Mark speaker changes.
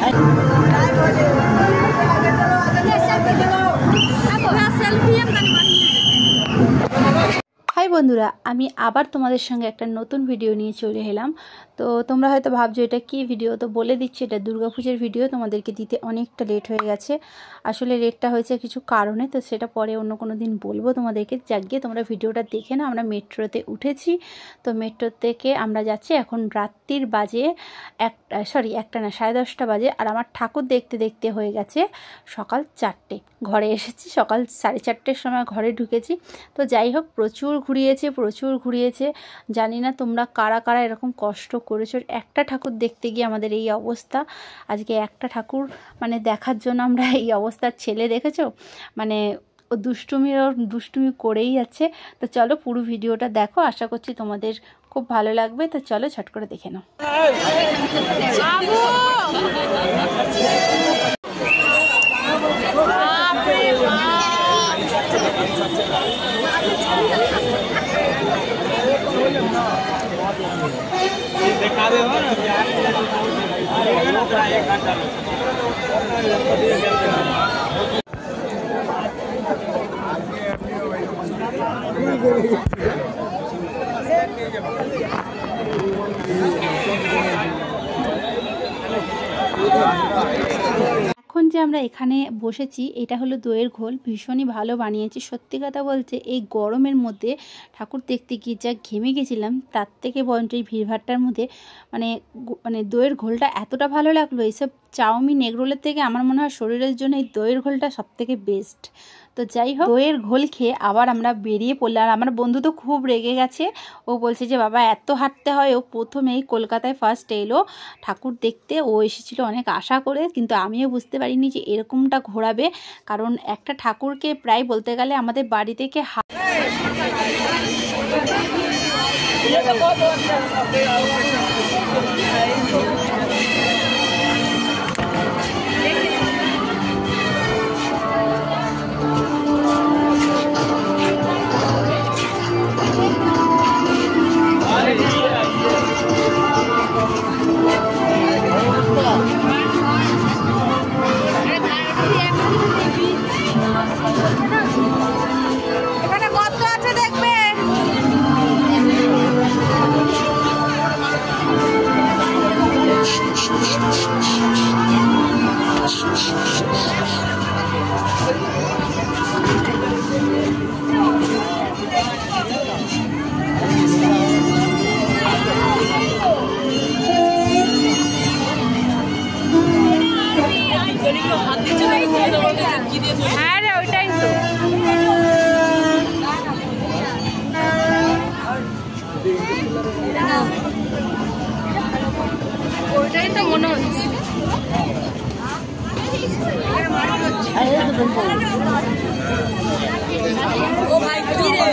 Speaker 1: High বন্ধুরা, আমি আবার তোমাদের সঙ্গে একটা নতুন ভিডিও নিয়ে চলে এলাম। তো তোমরা হয়তো ভাবছো এটা কি ভিডিও, তো বলে দিচ্ছি এটা দুর্গাপূজার ভিডিও। তোমাদেরকে দিতে অনেকটা লেট হয়ে গেছে, আসলে লেটটা হয়েছে কিছু কারণে, তো সেটা পরে অন্য কোনো দিন বলবো তোমাদেরকে। যাক, তোমরা ভিডিওটা দেখে না। আমরা মেট্রোতে উঠেছি, তো মেট্রো থেকে আমরা যাচ্ছি। এখন রাত্রির বাজে একটা না 10:30 বাজে, আর আমার ঠাকুর দেখতে দেখতে হয়ে গেছে সকাল 4টে। ঘরে এসেছি সকাল 4:30টার সময়, ঘরে ঢুকেছি। তো যাই হোক, প্রচুর ঘুরিয়েছে। জানি না তোমরা কারা কারা এরকম কষ্ট করেছো। একটা ঠাকুর দেখতে গিয়ে আমাদের এই অবস্থা। আজকে একটা ঠাকুর মানে দেখার জন্য আমরা এই অবস্থার ছেলে দেখেছো, মানে ও দুষ্টুমি করেই যাচ্ছে। তো চলো পুরো ভিডিওটা দেখো, আশা করছি তোমাদের খুব ভালো লাগবে। তো চলো ছট করে দেখে নাও। এখন যে আমরা এখানে বসেছি, এটা হলো দইয়ের ঘোল। ভীষণই ভালো বানিয়েছি। সত্যি কথা বলতে এই গরমের মধ্যে ঠাকুর দেখতে গিয়ে যা ঘেমে গেছিলাম, তার থেকে বরঞ্চ এই ভিড়ভাট্টার মধ্যে মানে দইয়ের ঘোলটা এতটা ভালো লাগলো। এইসব চাউমিন এগরোলের থেকে আমার মনে হয় শরীরের জন্য এই দইয়ের ঘোলটা সবথেকে বেস্ট। তো যাই হোক, দইয়ের ঘোল খেয়ে আবার আমরা বেরিয়ে পড়লাম। আর আমার বন্ধু তো খুব রেগে গেছে। ও বলছে যে বাবা এত হাঁটতে হয়। ও প্রথমেই কলকাতায় ফার্স্ট এলো ঠাকুর দেখতে। ও এসেছিল অনেক আশা করে, কিন্তু আমিও বুঝতে পারিনি যে এরকমটা ঘোরাবে। কারণ একটা ঠাকুরকে প্রায় বলতে গেলে আমাদের বাড়ি থেকে ওইটাই তো মনে হচ্ছে। ও ভাই কি রে,